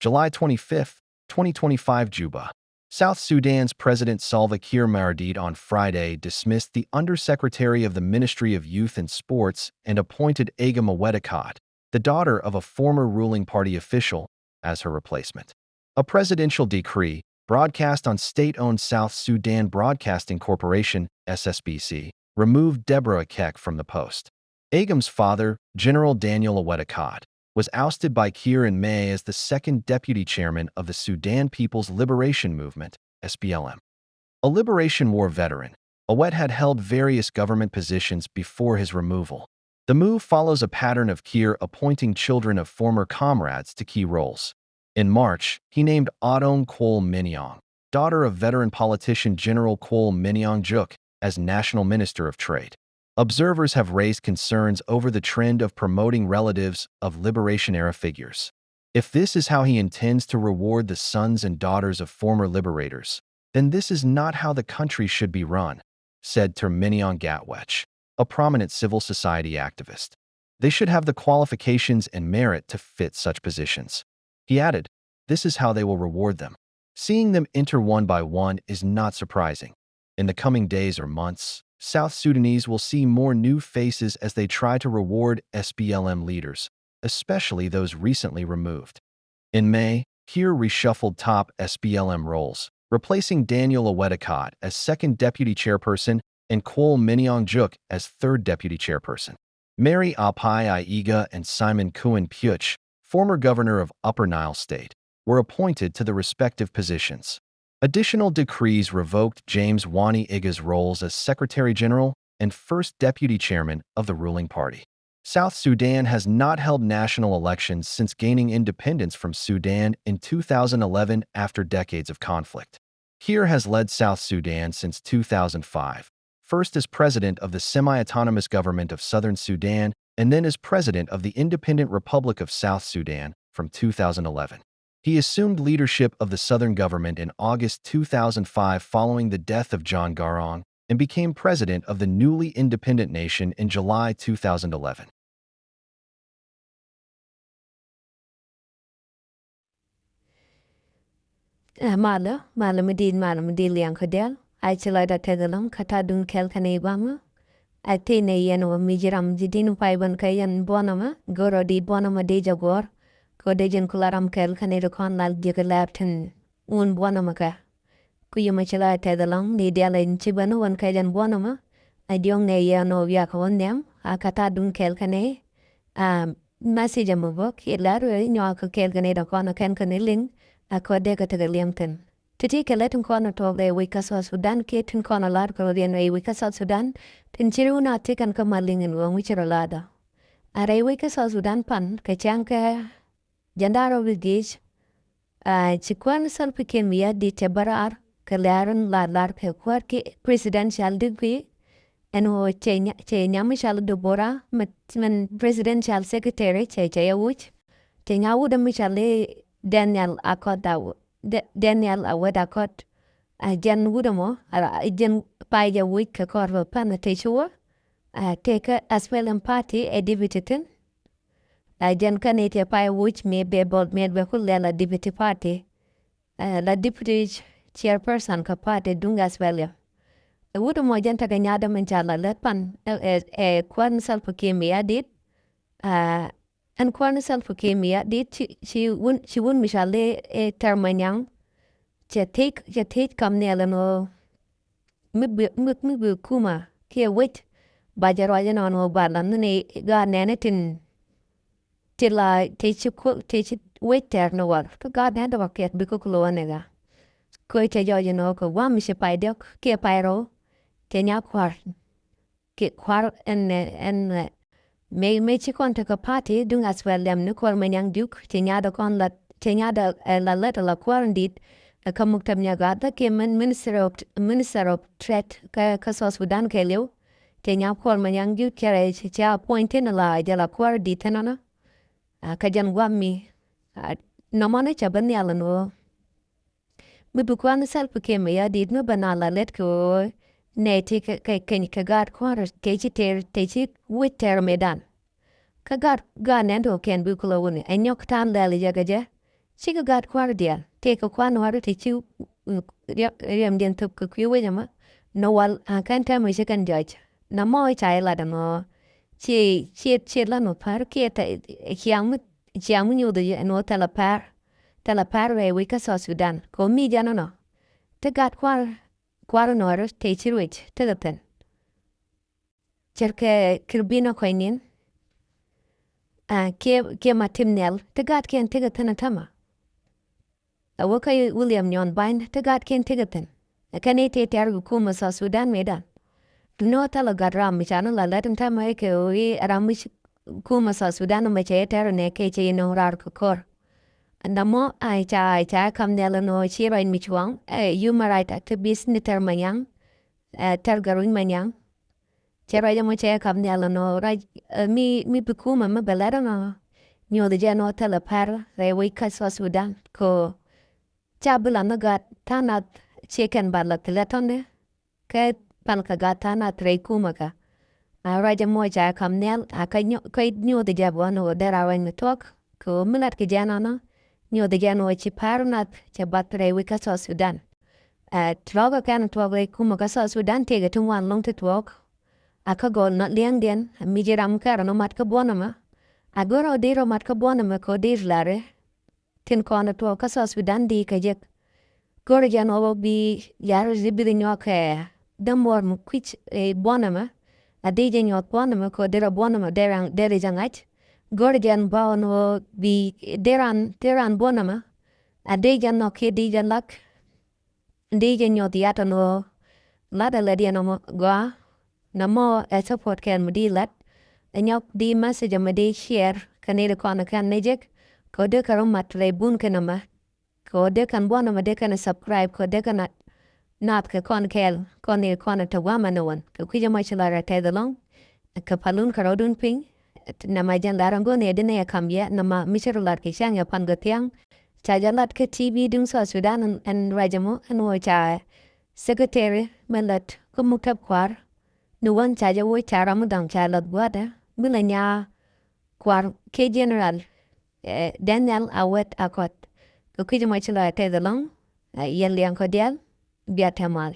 July 25, 2025 Juba. South Sudan's President Salva Kiir Mayardit on Friday dismissed the Undersecretary of the Ministry of Youth and Sports and appointed Aga Mawedakot, the daughter of a former ruling party official, as her replacement. A presidential decree, broadcast on state-owned South Sudan Broadcasting Corporation (SSBC), removed Deborah Akek from the post. Agam's father, General Daniel Awedakot, was ousted by Kiir in May as the second deputy chairman of the Sudan People's Liberation Movement (SPLM). A Liberation War veteran, Awed had held various government positions before his removal. The move follows a pattern of Kiir appointing children of former comrades to key roles. In March, he named Adon Kwol Minyong, daughter of veteran politician General Kwol Minyong Juk, as National Minister of Trade. Observers have raised concerns over the trend of promoting relatives of Liberation-era figures. If this is how he intends to reward the sons and daughters of former liberators, then this is not how the country should be run, said Minyong Gatwech, a prominent civil society activist. They should have the qualifications and merit to fit such positions. He added, this is how they will reward them. Seeing them enter one by one is not surprising. In the coming days or months, South Sudanese will see more new faces as they try to reward SPLM leaders, especially those recently removed. In May, Kiir reshuffled top SPLM roles, replacing Daniel Awedakot as second deputy chairperson and Kwol Minyong Juk as third deputy chairperson. Mary Apai Aiga and Simon Kuan Puch, former governor of Upper Nile State, were appointed to the respective positions. Additional decrees revoked James Wani Iga's roles as Secretary General and first deputy chairman of the ruling party. South Sudan has not held national elections since gaining independence from Sudan in 2011 after decades of conflict. Kiir has led South Sudan since 2005, first as president of the semi-autonomous government of Southern Sudan and then as president of the Independent Republic of South Sudan from 2011. He assumed leadership of the Southern government in August 2005 following the death of John Garang and became president of the newly independent nation in July 2011. Mala medin liang kadel. I chila da tegalam kata dun kel kanegwama. I tine yen wa mijiram jidinu paiban kayan bonama goro di bonama deja gor. Ko dejen kularam kel kanedo kon lal diga lapten un bonama ka. Kuyuma chila tegalam ni diala in chibanu wan kayan bonama. I diong ne yen no yaka wan dem. A kata dun kel kane. Message amubok. Ilaru nyo ka kel kanedo kon ken kaneling. A ko dega tegaliamten. Titi ke letun kona togle wika sa Sudan ke tin kona lad ko rian e wika sa Sudan tin chiru na tikan ka malingin wang wichira lada. Are wika sa Sudan pan ke chanka jandaro vigij chikwan salpikin miya di tebarar ke laran lar ke kwar ke presidential degree eno che nyamishal dobora men presidential secretary che yawuch che nyawuda mishale Daniel Akodawu Daniel Awedakot jen wudamo jen paija week ka korva pana te chua take SPLM party deputy jen kanete pai which may be bold made be kulela deputy party la deputy chairperson ka party dunga SPLM wudamo jen ta ganyada menchala let pan kwan salpa kimia dit and kwan salpa kimia dit she won mishale termanyang je take kam nelano mibu kuma ke wait bajarwaja no balan ne ga nenetin tila teach wait ter no war to god hand of ket bikulo nega ko te joje no ko wa mi se paidok ke pairo te nya kwar ke kwar en me chikonta ka party dung as well lem no kwar manyang duk te nya da kon la te nya da la letter la quarantine kamuktam nyagada ke minister of threat ka South Sudan ke liu te nya kwar manyang duk kere cha appoint in la de la kwar di tenana ka jan gwami no mane cha ban yala no mi bu kwan sal ke me ya dit no banala let ko ne te ka gad kwar ke chi te chi witer medan ka gad ga nendo ken bu kulo ne enyok tan lali jagaje Chiga gat kwar dial. Take a kwan water to chew Riam Dien took a queue with him. No, well, I can't tell me second judge. No more child, no. Chi la no par kieta chiam you the no tell a par we ka so Sudan. Ko mi jano no. Te gat kwar no order take it which to the pen. Cerke kirbino koinin. Ke ma timnel te gat can take a tenatama. A waka William Nyon bind te gat can take a ten. A canete tergu kuma sa Sudan medan. No tala gadram michano la letum tama ke we aramish kuma sa Sudan me che ter ne ke che no rar kor. And the more I cha come nela no chira in michuang, human right activist ni ter manyang, ter garuin manyang. Chera ya mo che come nela no right mi bukuma me belera no. Nyo de jano tala par re we ka sa Sudan ko chabula no gat tanat chicken bala teletonde ke pan ka gata na tre kumaka. A raja mo cha kam nel a ka nyo de jabo no der awen me tok ko milat ke jana no nyo de jano chi parnat cha batre we ka so Sudan. A troga kan troga kumaka so Sudan tege tum wan long to tok. A ka go not liang den a mi jiram kar no mat ka bonama. A goro dero mat ka bonama ko dir lare. Tin ko na to ka so Sudan di ka jek. Goro jano bi yar zibiri nyoke. Damor mu kwich bonama a deje nyot bonama ko dera bonama derang dere jangat gorjan no bi deran bonama a deje no ke deje lak deje nyot yata no lada ledi no mo gwa na mo a support kan mudi lat a nyok di message ma de share kanede kona kan nejek ko de karom matre bun kanama ko de kan bonama de kan subscribe ko de kan nat ka kon kel kon ne kon ta wama no one ka kuja mai chala te the long ka palun karodun ping na ma jan larango ne de ne kambia na ma michero lat ke shang ya pan gatiang cha jan lat ke tv dung so Sudan and rajamo and wo cha secretary melat ko mutab kwar no one cha ja wo cha ram dang cha lat gwada milanya kwar ke general Daniel awet akot ka kuja mai chala te the long yel yang ko dial biar temal.